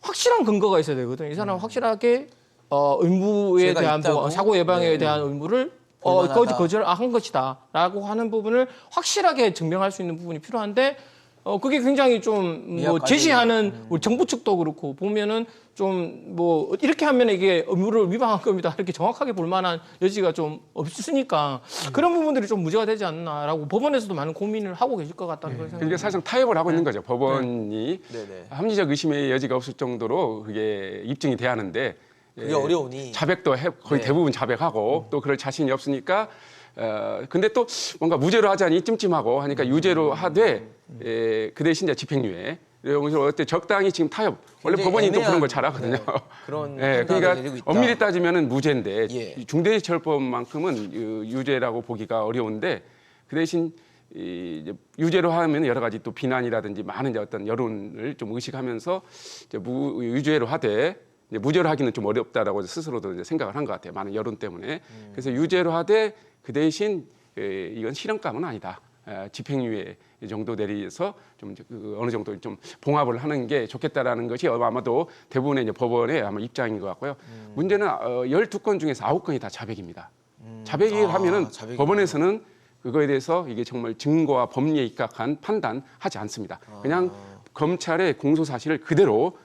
확실한 근거가 있어야 되거든요. 이 사람은 확실하게 의무에 대한 있다고? 사고 예방에 네. 대한 의무를 볼만하다. 거절을 한 것이다라고 하는 부분을 확실하게 증명할 수 있는 부분이 필요한데 그게 굉장히 좀 미약하게. 제시하는 우리 정부 측도 그렇고 보면은 좀 이렇게 하면 이게 의무를 위반한 겁니다. 이렇게 정확하게 볼 만한 여지가 좀 없으니까 그런 부분들이 좀 문제가 되지 않나라고 법원에서도 많은 고민을 하고 계실 것 같다는 걸 그게 생각합니다. 사실상 타협을 하고 있는 거죠. 법원이 네네. 합리적 의심의 여지가 없을 정도로 그게 입증이 돼야 하는데 그게 어려우니. 자백도 거의 네. 대부분 자백하고 또 그럴 자신이 없으니까 근데 또 뭔가 무죄로 하자니 찜찜하고 하니까 유죄로 하되 그 대신 이제 집행유예. 그래서 어때 적당히 지금 타협. 원래 굉장히 법원이 또 그런 애매한, 걸 잘하거든요. 네, 그런 네, 판단을 내리고 그러니까 있다. 엄밀히 따지면은 무죄인데 예. 중대재해처벌법만큼은 유죄라고 보기가 어려운데 그 대신 이제 유죄로 하면 여러 가지 또 비난이라든지 많은 이제 어떤 여론을 좀 의식하면서 이제 유죄로 하되 이제 무죄로 하기는 좀 어렵다라고 스스로도 이제 생각을 한 것 같아요. 많은 여론 때문에. 그래서 유죄로 하되 그 대신 이건 실형감은 아니다. 집행유예 정도 내리서 좀 어느 정도 좀 봉합을 하는 게 좋겠다라는 것이 아마도 대부분의 이제 법원의 아마 입장인 것 같고요. 문제는 12건 중에서 9건이 다 자백입니다. 자백을 하면은 자백이구나. 법원에서는 그거에 대해서 이게 정말 증거와 법리에 입각한 판단하지 않습니다. 그냥 검찰의 공소 사실을 그대로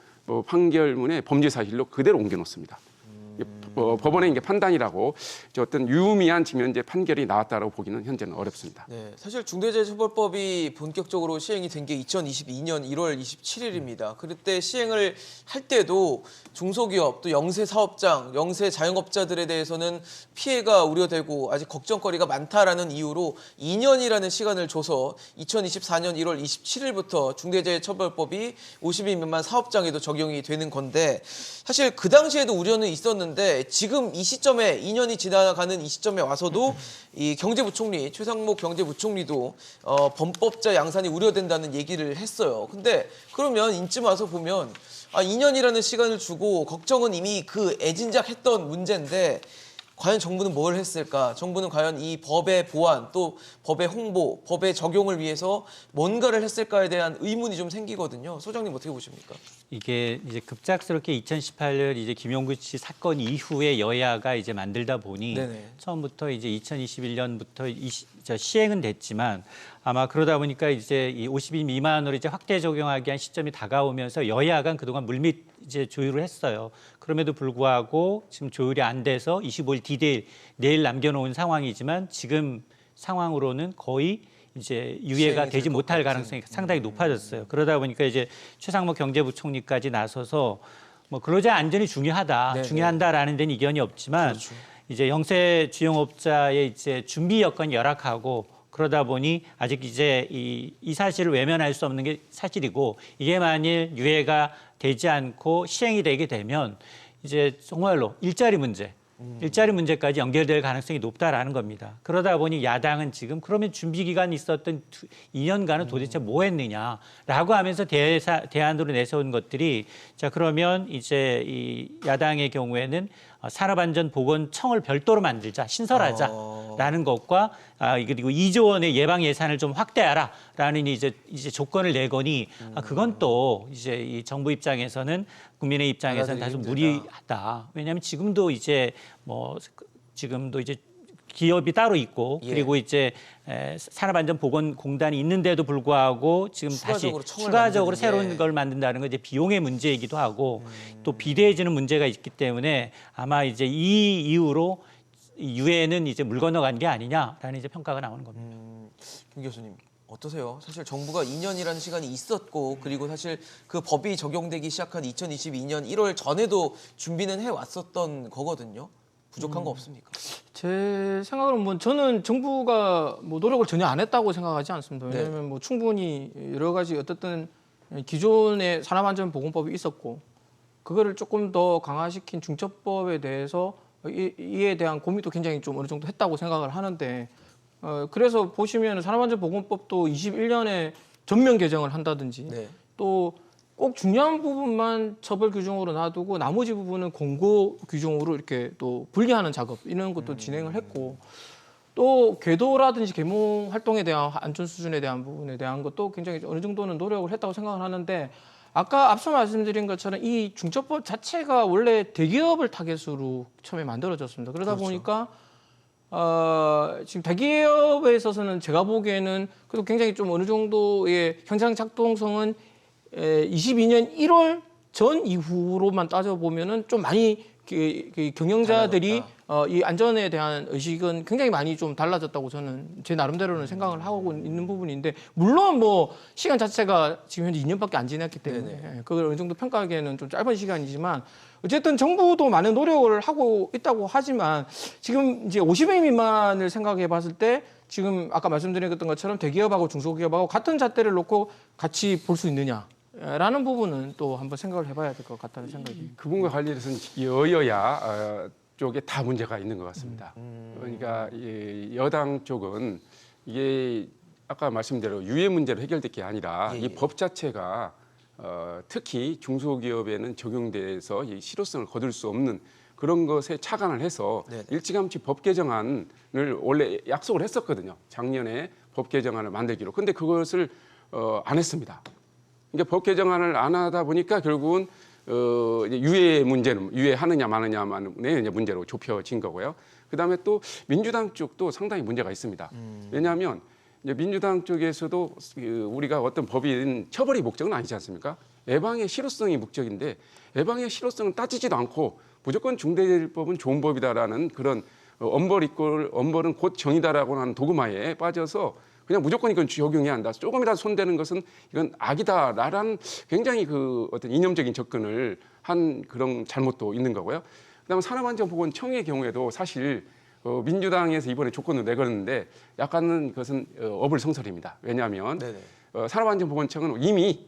판결문의 범죄 사실로 그대로 옮겨놓습니다. 법원의 이게 판단이라고 어떤 유의미한 측면의 판결이 나왔다라고 보기는 현재는 어렵습니다. 네, 사실 중대재해처벌법이 본격적으로 시행이 된 게 2022년 1월 27일입니다. 그때 시행을 할 때도 중소기업 또 영세 사업장, 영세 자영업자들에 대해서는 피해가 우려되고 아직 걱정거리가 많다라는 이유로 2년이라는 시간을 줘서 2024년 1월 27일부터 중대재해처벌법이 50인 미만 사업장에도 적용이 되는 건데 사실 그 당시에도 우려는 있었는데 지금 이 시점에 2년이 지나가는 이 시점에 와서도 이 경제부총리 최상목 경제부총리도 범법자 양산이 우려된다는 얘기를 했어요. 근데 그러면 이쯤 와서 보면 2년이라는 시간을 주고 걱정은 이미 그 애진작했던 문제인데 과연 정부는 뭘 했을까? 정부는 과연 이 법의 보완 또 법의 홍보, 법의 적용을 위해서 뭔가를 했을까에 대한 의문이 좀 생기거든요. 소장님 어떻게 보십니까? 이게 이제 급작스럽게 2018년 이제 김용구 씨 사건 이후에 여야가 이제 만들다 보니 네네. 처음부터 이제 2021년부터 시행은 됐지만 아마 그러다 보니까 이제 이 50인 미만으로 이제 확대 적용하기 한 시점이 다가오면서 여야가 그동안 물밑 이제 조율을 했어요. 그럼에도 불구하고 지금 조율이 안 돼서 25일 디데이 내일 남겨놓은 상황이지만 지금 상황으로는 거의 이제 유예가 시행이 되지 될 것 못할 같은. 가능성이 상당히 높아졌어요. 그러다 보니까 이제 최상목 경제부총리까지 나서서 근로자 안전이 중요하다, 네네. 중요한다라는 데는 이견이 없지만 그렇죠. 이제 영세 주영업자의 이제 준비 여건이 열악하고 그러다 보니 아직 이제 이 사실을 외면할 수 없는 게 사실이고 이게 만일 유예가 되지 않고 시행이 되게 되면 이제 정말로 일자리 문제까지 연결될 가능성이 높다라는 겁니다. 그러다 보니 야당은 지금 그러면 준비 기간이 있었던 2년간은 도대체 뭐 했느냐라고 하면서 대안으로 내세운 것들이 자 그러면 이제 이 야당의 경우에는 산업안전보건청을 별도로 만들자, 신설하자라는 것과 그리고 2조 원의 예방 예산을 좀 확대하라라는 이제 조건을 내거니 그건 또 이제 이 정부 입장에서는 국민의 입장에서는 다소 무리하다. 왜냐하면 지금도 이제 기업이 따로 있고 예. 그리고 이제 산업안전보건공단이 있는데도 불구하고 지금 다시 추가적으로 새로운 걸 만든다는 건 이제 비용의 문제이기도 하고 또 비대해지는 문제가 있기 때문에 아마 이제 이 이후로 유엔은 이제 물 건너간 게 아니냐라는 이제 평가가 나오는 겁니다. 김 교수님 어떠세요? 사실 정부가 2년이라는 시간이 있었고 그리고 사실 그 법이 적용되기 시작한 2022년 1월 전에도 준비는 해왔었던 거거든요. 부족한 거 없습니까? 제 생각으로는 저는 정부가 노력을 전혀 안 했다고 생각하지 않습니다. 왜냐하면 충분히 여러 가지 어떻든 기존의 산업안전보건법이 있었고 그거를 조금 더 강화시킨 중첩법에 대해서 이에 대한 고민도 굉장히 좀 어느 정도 했다고 생각을 하는데 그래서 보시면 산업안전보건법도 21년에 전면 개정을 한다든지 또 꼭 중요한 부분만 처벌 규정으로 놔두고 나머지 부분은 공고 규정으로 이렇게 또 분리하는 작업 이런 것도 진행을 했고 또 궤도라든지 계몽 활동에 대한 안전 수준에 대한 부분에 대한 것도 굉장히 어느 정도는 노력을 했다고 생각을 하는데 아까 앞서 말씀드린 것처럼 이 중첩법 자체가 원래 대기업을 타겟으로 처음에 만들어졌습니다. 그러다 보니까 지금 대기업에 있어서는 제가 보기에는 그래도 굉장히 좀 어느 정도의 현장 작동성은 22년 1월 전 이후로만 따져보면은 좀 많이 경영자들이 이 안전에 대한 의식은 굉장히 많이 좀 달라졌다고 저는 제 나름대로는 생각을 하고 있는 부분인데 물론 시간 자체가 지금 현재 2년밖에 안 지났기 때문에 그걸 어느 정도 평가하기에는 좀 짧은 시간이지만 어쨌든 정부도 많은 노력을 하고 있다고 하지만 지금 이제 50인 미만을 생각해 봤을 때 지금 아까 말씀드렸던 것처럼 대기업하고 중소기업하고 같은 잣대를 놓고 같이 볼 수 있느냐라는 부분은 또 한번 생각을 해봐야 될 것 같다는 생각이. 그 부분과 관련해서는 여야 쪽에 다 문제가 있는 것 같습니다. 그러니까 여당 쪽은 이게 아까 말씀대로 유예 문제로 해결될 게 아니라 이 법 자체가 특히 중소기업에는 적용돼서 이 실효성을 거둘 수 없는 그런 것에 착안을 해서 일찌감치 법 개정안을 원래 약속을 했었거든요. 작년에 법 개정안을 만들기로. 근데 그것을 안 했습니다. 그러니까 법 개정안을 안 하다 보니까 결국은 이제 유예 문제는 유예하느냐 마느냐만의 문제로 좁혀진 거고요. 그다음에 또 민주당 쪽도 상당히 문제가 있습니다. 왜냐하면 이제 민주당 쪽에서도 우리가 어떤 법인 처벌이 목적은 아니지 않습니까? 예방의 실효성이 목적인데 예방의 실효성은 따지지도 않고 무조건 중대재해법은 좋은 법이다라는 그런 엄벌은 곧 정의다라고 하는 도그마에 빠져서 그냥 무조건 이건 적용해야 한다. 조금이라도 손대는 것은 이건 악이다라는 굉장히 그 어떤 이념적인 접근을 한 그런 잘못도 있는 거고요. 그다음에 산업안전보건청의 경우에도 사실 민주당에서 이번에 조건을 내걸었는데 약간은 그것은 어불성설입니다. 왜냐하면 산업안전보건청은 이미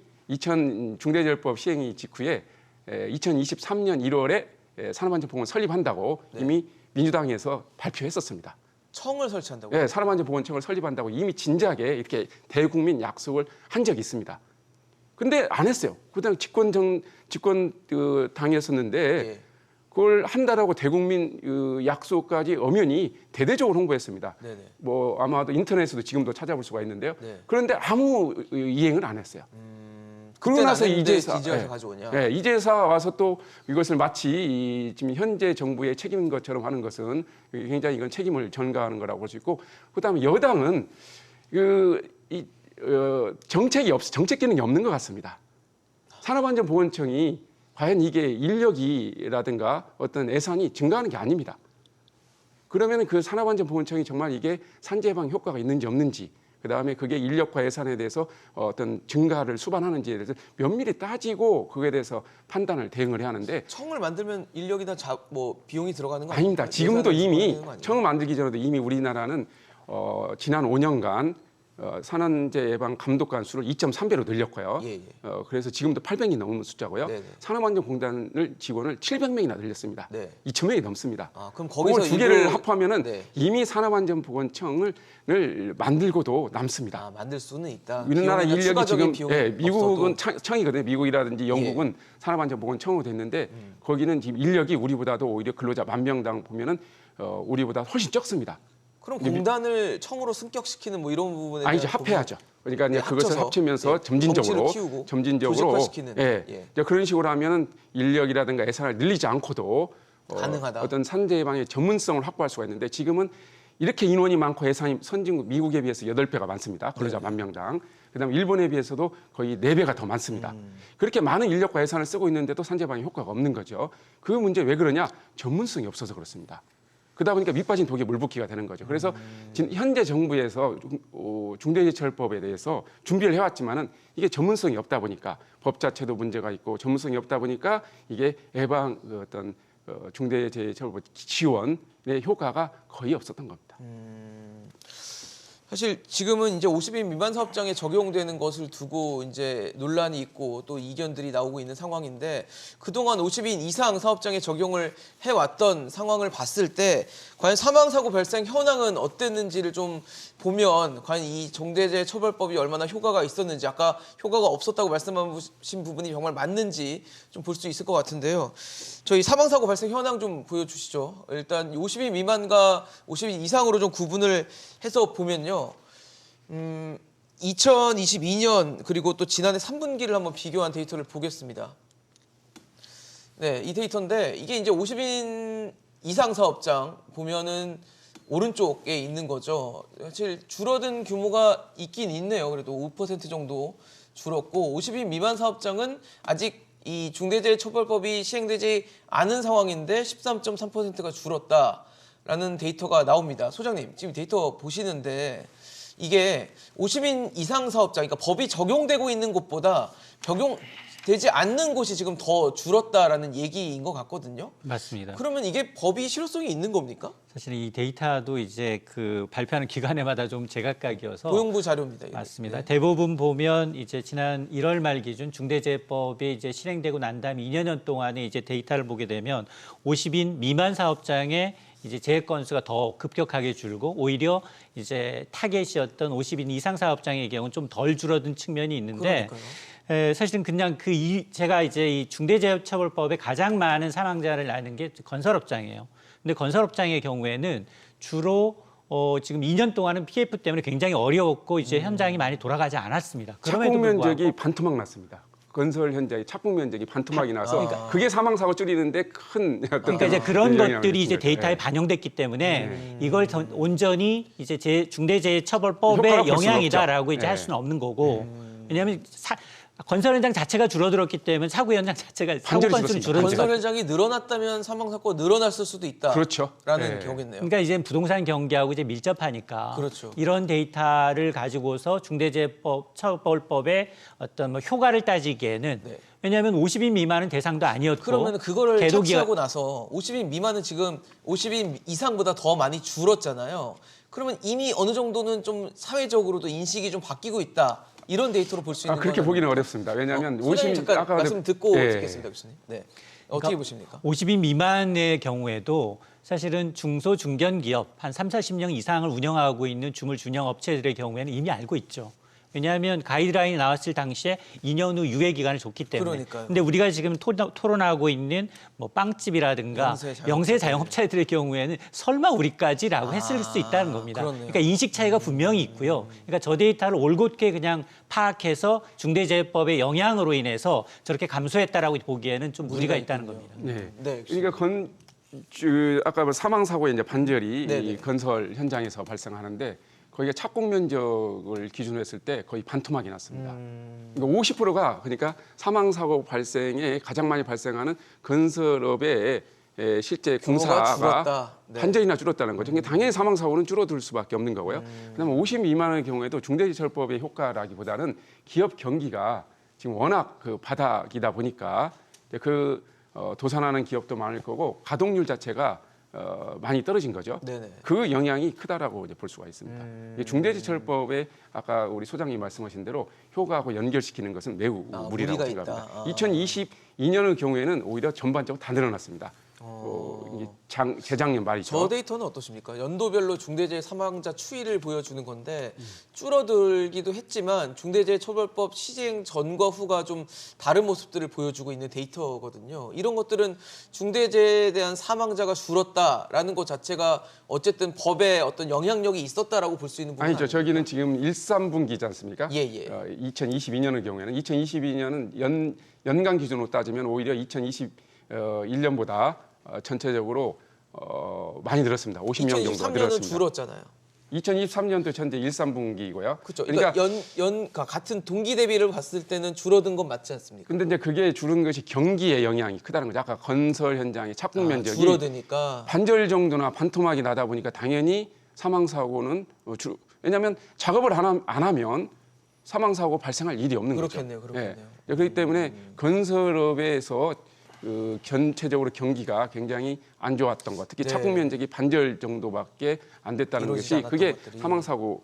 중대재해법 시행이 직후에 2023년 1월에 산업안전보건 설립한다고 이미 민주당에서 발표했었습니다. 청을 설치한다고요? 네, 산업안전보건청을 설립한다고 이미 진작에 이렇게 대국민 약속을 한 적이 있습니다. 근데 안 했어요. 그다음 집권 당이었었는데 그걸 한다라고 대국민 약속까지 엄연히 대대적으로 홍보했습니다. 아마도 인터넷에도 지금도 찾아볼 수가 있는데요. 그런데 아무 이행을 안 했어요. 그러고 나서 이제서 가져오냐? 이제서 와서 또 이것을 마치 지금 현재 정부의 책임인 것처럼 하는 것은 굉장히 이건 책임을 전가하는 거라고 볼 수 있고, 그다음에 여당은 정책 기능이 없는 것 같습니다. 산업안전보건청이 과연 이게 인력이라든가 어떤 예산이 증가하는 게 아닙니다. 그러면 그 산업안전보건청이 정말 이게 산재 예방 효과가 있는지 없는지, 그다음에 그게 인력과 예산에 대해서 어떤 증가를 수반하는지에 대해서 면밀히 따지고 그거에 대해서 판단을 대응을 해야 하는데, 청을 만들면 인력이나 비용이 들어가는 거 아닙니다. 지금도 이미 청을 만들기 전에도 이미 우리나라는 지난 5년간 산안제 예방 감독 관수를 2.3배로 늘렸고요. 예, 예. 그래서 지금도 800이 넘는 숫자고요. 네네. 산업안전공단을 직원을 700명이나 늘렸습니다. 네. 2,000명이 넘습니다. 아, 그럼 거기서 그걸 두 개를 일부- 합하면은 네. 이미 산업안전보건청을 만들고도 남습니다. 아, 만들 수는 있다. 우리나라 비용이나 인력이 추가적인 지금 비용이 미국은 없어도. 청이거든요. 미국이라든지 영국은 산업안전보건청으로 됐는데 거기는 지금 인력이 우리보다도 오히려 근로자 10,000명당 보면은 우리보다 훨씬 적습니다. 그럼 공단을 청으로 승격시키는 뭐 이런 부분에 아니죠, 대한 합해야죠. 그러니까 이제 네, 그것을 합쳐서, 합치면서 예, 점진적으로 덩치를 키우고 조직화시키는, 예, 예. 이제 그런 식으로 하면은 인력이라든가 예산을 늘리지 않고도 가능하다. 어떤 산재 예방의 전문성을 확보할 수가 있는데 지금은 이렇게 인원이 많고 예산이 선진국 미국에 비해서 8배가 많습니다. 근로자 10,000명당. 그다음에 일본에 비해서도 거의 4배가 더 많습니다. 그렇게 많은 인력과 예산을 쓰고 있는데도 산재 예방에 효과가 없는 거죠. 그 문제 왜 그러냐? 전문성이 없어서 그렇습니다. 그러다 보니까 밑빠진 독에 물 붓기가 되는 거죠. 그래서 지금 현재 정부에서 중대재해처벌법에 대해서 준비를 해왔지만은 이게 전문성이 없다 보니까 법 자체도 문제가 있고 전문성이 없다 보니까 이게 예방 어떤 중대재해처벌법 지원의 효과가 거의 없었던 겁니다. 사실 지금은 이제 50인 미만 사업장에 적용되는 것을 두고 이제 논란이 있고 또 이견들이 나오고 있는 상황인데 그동안 50인 이상 사업장에 적용을 해왔던 상황을 봤을 때 과연 사망사고 발생 현황은 어땠는지를 좀 보면 과연 이 중대재해처벌법이 얼마나 효과가 있었는지 아까 효과가 없었다고 말씀하신 부분이 정말 맞는지 좀 볼 수 있을 것 같은데요. 저희 사망사고 발생 현황 좀 보여주시죠. 일단 50인 미만과 50인 이상으로 좀 구분을 해서 보면요. 2022년 그리고 또 지난해 3분기를 한번 비교한 데이터를 보겠습니다. 네, 이 데이터인데 이게 이제 50인 이상 사업장 보면은 오른쪽에 있는 거죠. 사실 줄어든 규모가 있긴 있네요. 그래도 5% 정도 줄었고 50인 미만 사업장은 아직 이 중대재해처벌법이 시행되지 않은 상황인데 13.3%가 줄었다라는 데이터가 나옵니다. 소장님, 지금 데이터 보시는데 이게 50인 이상 사업장, 그러니까 법이 적용되고 있는 곳보다 적용되지 않는 곳이 지금 더 줄었다라는 얘기인 것 같거든요. 맞습니다. 그러면 이게 법이 실효성이 있는 겁니까? 사실 이 데이터도 이제 그 발표하는 기관마다 좀 제각각이어서 고용부 자료입니다. 이게. 맞습니다. 네. 대부분 보면 이제 지난 1월 말 기준 중대재해법이 이제 실행되고 난 다음 2년 동안에 이제 데이터를 보게 되면 50인 미만 사업장에 이제 재해 건수가 더 급격하게 줄고 오히려 이제 타겟이었던 50인 이상 사업장의 경우는 좀 덜 줄어든 측면이 있는데 사실은 그냥 제가 이제 이 중대재해처벌법에 가장 많은 사망자를 낳는 게 건설업장이에요. 근데 건설업장의 경우에는 주로 지금 2년 동안은 PF 때문에 굉장히 어려웠고 이제 현장이 많이 돌아가지 않았습니다. 그럼에도 착공 불구하고 면적이 반토막 났습니다. 건설 현장의 착공 면적이 반토막이 나서 그게 사망 사고 줄이는데 큰 어떤 그러니까 이제 그런 영향을 것들이 이제 미친 거예요. 데이터에 예. 반영됐기 때문에 이걸 온전히 이제 중대재해처벌법의 효과가 볼 수는 영향이다라고 없죠. 이제 예. 할 수는 없는 거고 왜냐하면 건설 현장 자체가 줄어들었기 때문에 사고 현장 자체가 사고 반절이 건수는 줄었습니다. 줄어들 건설 수밖에. 현장이 늘어났다면 사망 사고가 늘어났을 수도 있다. 그렇죠. 라는 예. 경우겠네요. 그러니까 이제 부동산 경기하고 이제 밀접하니까 그렇죠. 이런 데이터를 가지고서 중대재해처벌법의 어떤 뭐 효과를 따지기에는 네. 왜냐하면 50인 미만은 대상도 아니었고 그러면 그거를 계도기가- 착취하고 나서 50인 미만은 지금 50인 이상보다 더 많이 줄었잖아요. 그러면 이미 어느 정도는 좀 사회적으로도 인식이 좀 바뀌고 있다. 이런 데이터로 볼 수 있는 그렇게 거는 보기는 어렵습니다. 왜냐하면 소장님 잠깐 말씀 듣고 예. 듣겠습니다, 교수님. 네. 어떻게 보십니까? 50인 미만의 경우에도 사실은 중소 중견 기업 한 30-40명 이상을 운영하고 있는 주물 준영 업체들의 경우에는 이미 알고 있죠. 왜냐하면 가이드라인이 나왔을 당시에 2년 후 유예 기간을 줬기 때문에. 그러니까요. 근데 우리가 지금 토론하고 있는 뭐 빵집이라든가 영세 자영업자들의 경우에는 설마 우리까지라고 했을 수 있다는 겁니다. 그렇네요. 그러니까 인식 차이가 분명히 있고요. 그러니까 저 데이터를 올곧게 그냥 파악해서 중대재해법의 영향으로 인해서 저렇게 감소했다라고 보기에는 좀 무리가 있다는 겁니다. 네. 네. 그러니까 아까 뭐 사망 사고의 이제 반절이 네네. 이 건설 현장에서 발생하는데 거기가 착공 면적을 기준으로 했을 때 거의 반토막이 났습니다. 그러니까 50%가 그러니까 사망 사고 발생에 가장 많이 발생하는 건설업의 실제 규모가 공사가 줄었다. 네. 반절이나 줄었다는 거죠. 그러니까 당연히 사망 사고는 줄어들 수밖에 없는 거고요. 그다음에 50 미만의 경우에도 중대재해처벌법의 효과라기보다는 기업 경기가 지금 워낙 그 바닥이다 보니까 도산하는 기업도 많을 거고 가동률 자체가 많이 떨어진 거죠. 네네. 그 영향이 크다라고 이제 볼 수가 있습니다. 이게 중대재해처벌법에 아까 우리 소장님 말씀하신 대로 효과하고 연결시키는 것은 매우 무리라고 무리가 생각합니다. 있다. 2022년의 경우에는 오히려 전반적으로 다 늘어났습니다. 이게 재작년 말이죠. 저 데이터는 어떠십니까? 연도별로 중대재해 사망자 추이를 보여주는 건데 줄어들기도 했지만 중대재해처벌법 시행 전과 후가 좀 다른 모습들을 보여주고 있는 데이터거든요. 이런 것들은 중대재해에 대한 사망자가 줄었다라는 것 자체가 어쨌든 법에 어떤 영향력이 있었다라고 볼 수 있는 부분 아니죠. 저기는 지금 13분기지 않습니까? 예, 예. 2022년의 경우에는 2022년은 연간 기준으로 따지면 오히려 2021년보다 전체적으로 많이 늘었습니다. 50명 정도가 2023년은 늘었습니다. 줄었잖아요. 2023년도 현재 13분기고요. 그렇죠. 그러니까 그러니까 같은 동기 대비를 봤을 때는 줄어든 건 맞지 않습니까? 근데 이제 그게 줄은 것이 경기의 영향이 크다는 거죠. 아까 건설 현장의 착공 면적이 줄어드니까. 반절 정도나 반토막이 나다 보니까 당연히 사망 사고는 왜냐하면 작업을 안 하면 사망 사고 발생할 일이 없는 그렇겠네요. 거죠. 그렇겠네요. 예. 그렇기 때문에 건설업에서 전체적으로 경기가 굉장히 안 좋았던 것, 특히 네. 착공 면적이 반절 정도밖에 안 됐다는 이루어지지 것이 않았던 그게 것들이. 사망 사고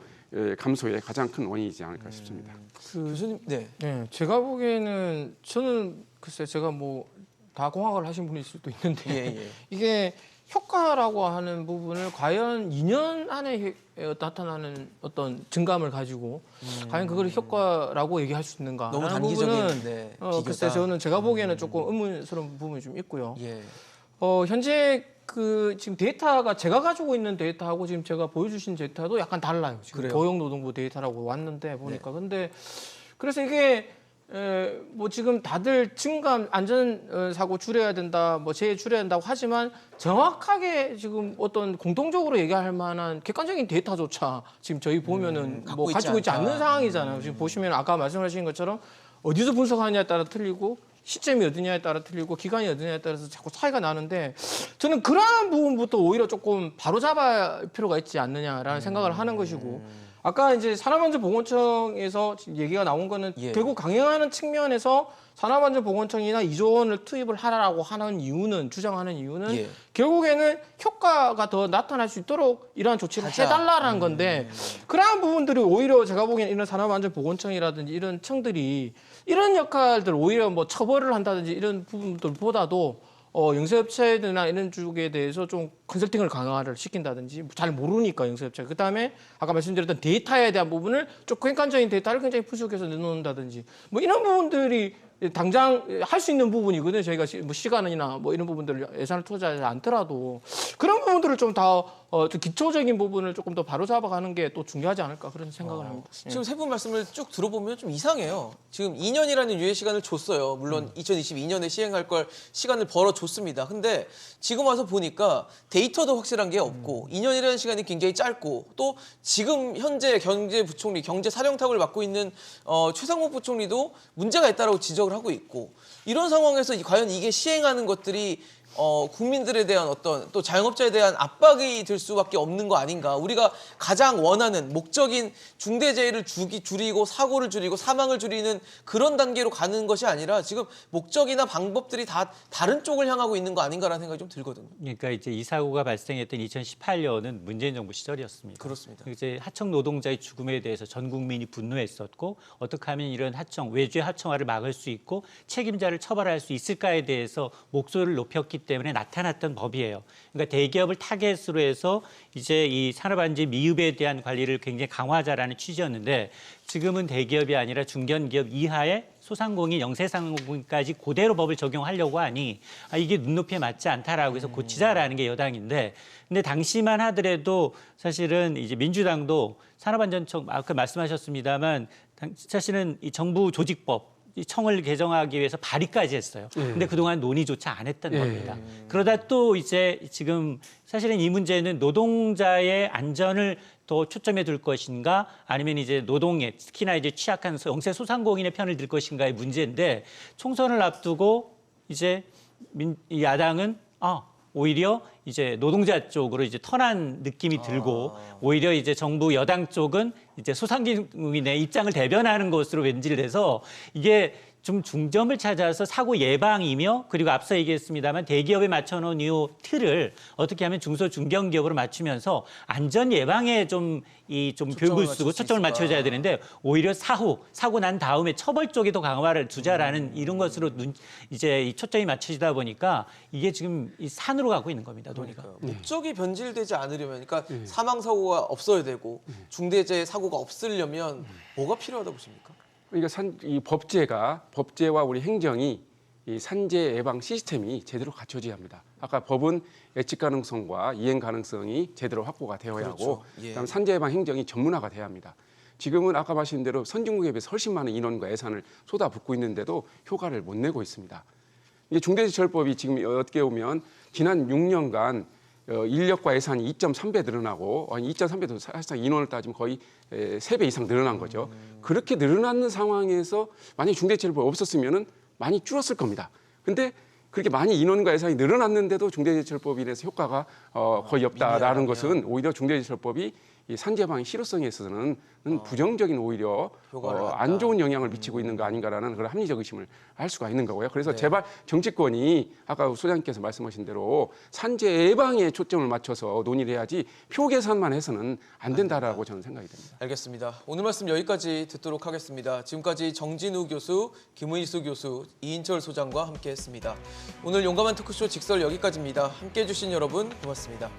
감소의 가장 큰 원인이지 않을까 싶습니다. 교수님, 네. 네, 제가 보기에는 저는 글쎄 제가 뭐 다 공학을 하신 분일 수도 있는데 예, 예. 이게 효과라고 하는 부분을 과연 2년 안에 나타나는 어떤 증감을 가지고 과연 그걸 효과라고 얘기할 수 있는가? 너무 라는 단기적인 부분은 비교다. 글쎄 저는 제가 보기에는 조금 의문스러운 부분이 좀 있고요. 예. 현재 그 지금 데이터가 제가 가지고 있는 데이터하고 지금 제가 보여주신 데이터도 약간 달라요. 지금 그래요? 고용노동부 데이터라고 왔는데 보니까 근데 그래서 이게 뭐 지금 다들 증감 안전 사고 줄여야 된다, 뭐 재해 줄여야 된다고 하지만 정확하게 지금 어떤 공통적으로 얘기할 만한 객관적인 데이터조차 지금 저희 보면은 뭐 가지고 있지 않는 상황이잖아요. 지금 보시면 아까 말씀하신 것처럼 어디서 분석하느냐에 따라 틀리고 시점이 어디냐에 따라 틀리고 기간이 어디냐에 따라서 자꾸 차이가 나는데 저는 그러한 부분부터 오히려 조금 바로잡을 필요가 있지 않느냐라는 생각을 하는 것이고 아까 이제 산업안전보건청에서 지금 얘기가 나온 거는 예. 결국 강행하는 측면에서 산업안전보건청이나 이조원을 투입을 하라고 하는 이유는 주장하는 이유는 예. 결국에는 효과가 더 나타날 수 있도록 이러한 조치를 하자. 해달라는 건데 그러한 부분들이 오히려 제가 보기에는 이런 산업안전보건청이라든지 이런 청들이 이런 역할들 오히려 뭐 처벌을 한다든지 이런 부분들보다도 영세업체들이나 이런 쪽에 대해서 좀 컨설팅을 강화를 시킨다든지 잘 모르니까 영세업체. 그다음에 아까 말씀드렸던 데이터에 대한 부분을 좀 객관적인 데이터를 굉장히 분석해서 내놓는다든지 뭐 이런 부분들이 당장 할 수 있는 부분이거든요. 저희가 뭐 시간이나 뭐 이런 부분들을 예산을 투자하지 않더라도 그런 부분들을 좀 더 좀 기초적인 부분을 조금 더 바로잡아가는 게 또 중요하지 않을까 그런 생각을 합니다. 예. 지금 세 분 말씀을 쭉 들어보면 좀 이상해요. 지금 2년이라는 유예 시간을 줬어요. 물론 2022년에 시행할 걸 시간을 벌어줬습니다. 근데 지금 와서 보니까 데이터도 확실한 게 없고 2년이라는 시간이 굉장히 짧고 또 지금 현재 경제부총리, 경제사령탑을 맡고 있는 최상목 부총리도 문제가 있다고 지적을 하고 있고 이런 상황에서 과연 이게 시행하는 것들이 국민들에 대한 어떤 또 자영업자에 대한 압박이 될 수밖에 없는 거 아닌가. 우리가 가장 원하는 목적인 중대재해를 줄이고 사고를 줄이고 사망을 줄이는 그런 단계로 가는 것이 아니라 지금 목적이나 방법들이 다 다른 쪽을 향하고 있는 거 아닌가라는 생각이 좀 들거든요. 그러니까 이제 이 사고가 발생했던 2018년은 문재인 정부 시절이었습니다. 그렇습니다. 이제 하청 노동자의 죽음에 대해서 전 국민이 분노했었고 어떻게 하면 이런 외주의 하청화를 막을 수 있고 책임자를 처벌할 수 있을까에 대해서 목소리를 높였기 때문에 나타났던 법이에요. 그러니까 대기업을 타겟으로 해서 이제 이 산업안전 미흡에 대한 관리를 굉장히 강화하자라는 취지였는데 지금은 대기업이 아니라 중견기업 이하의 소상공인, 영세상공인까지 그대로 법을 적용하려고 하니 이게 눈높이에 맞지 않다라고 해서 고치자라는 게 여당인데 근데 당시만 하더라도 사실은 이제 민주당도 산업안전청 아까 말씀하셨습니다만 사실은 이 정부 조직법 이 청을 개정하기 위해서 발의까지 했어요. 근데 그동안 논의조차 안 했던 겁니다. 그러다 또 이제 지금 사실은 이 문제는 노동자의 안전을 더 초점에 둘 것인가 아니면 이제 노동에 특히나 이제 취약한 영세 소상공인의 편을 들 것인가의 문제인데 총선을 앞두고 이제 이 야당은 오히려 이제 노동자 쪽으로 이제 턴한 느낌이 들고 오히려 이제 정부 여당 쪽은 이제 소상공인의 입장을 대변하는 것으로 왠지를 해서 이게 좀 중점을 찾아서 사고 예방이며 그리고 앞서 얘기했습니다만 대기업에 맞춰놓은 이 틀을 어떻게 하면 중소 중견기업으로 맞추면서 안전 예방에 좀 교육을 쓰고 초점을 맞춰줘야 되는데 오히려 사고 난 다음에 처벌 쪽에 더 강화를 두자라는 이런 것으로 이제 이 초점이 맞춰지다 보니까 이게 지금 이 산으로 가고 있는 겁니다. 논의가. 목적이 변질되지 않으려면, 그러니까 사망 사고가 없어야 되고 중대재해 사고가 없으려면 뭐가 필요하다고 보십니까? 그러니까 이 법제와 우리 행정이 이 산재 예방 시스템이 제대로 갖춰져야 합니다. 아까 법은 예측 가능성과 이행 가능성이 제대로 확보가 되어야 하고, 예. 그다음 산재 예방 행정이 전문화가 돼야 합니다. 지금은 아까 말씀드린 대로 선진국에 비해서 훨씬 많은 인원과 예산을 쏟아붓고 있는데도 효과를 못 내고 있습니다. 이게 중대재해처벌법이 지금 어떻게 보면 지난 6년간 인력과 예산이 2.3배 늘어나고 2.3배도 사실상 인원을 따지면 거의 3배 이상 늘어난 거죠. 그렇게 늘어나는 상황에서 만약에 중대재해처벌법이 없었으면은 많이 줄었을 겁니다. 근데 그렇게 많이 인원과 예산이 늘어났는데도 중대재해처벌법에 대해서 효과가 거의 없다라는 것은 오히려 중대재해처벌법이 이 산재 예방의 실효성에 있어서는 부정적인 오히려 안 좋은 영향을 미치고 있는 거 아닌가라는 그런 합리적 의심을 할 수가 있는 거고요. 그래서 제발 정치권이 아까 소장님께서 말씀하신 대로 산재 예방에 초점을 맞춰서 논의를 해야지 표 계산만 해서는 안 된다라고 저는 생각이 됩니다. 알겠습니다. 오늘 말씀 여기까지 듣도록 하겠습니다. 지금까지 정진우 교수, 김의수 교수, 이인철 소장과 함께했습니다. 오늘 용감한 토크쇼 직설 여기까지입니다. 함께해 주신 여러분 고맙습니다.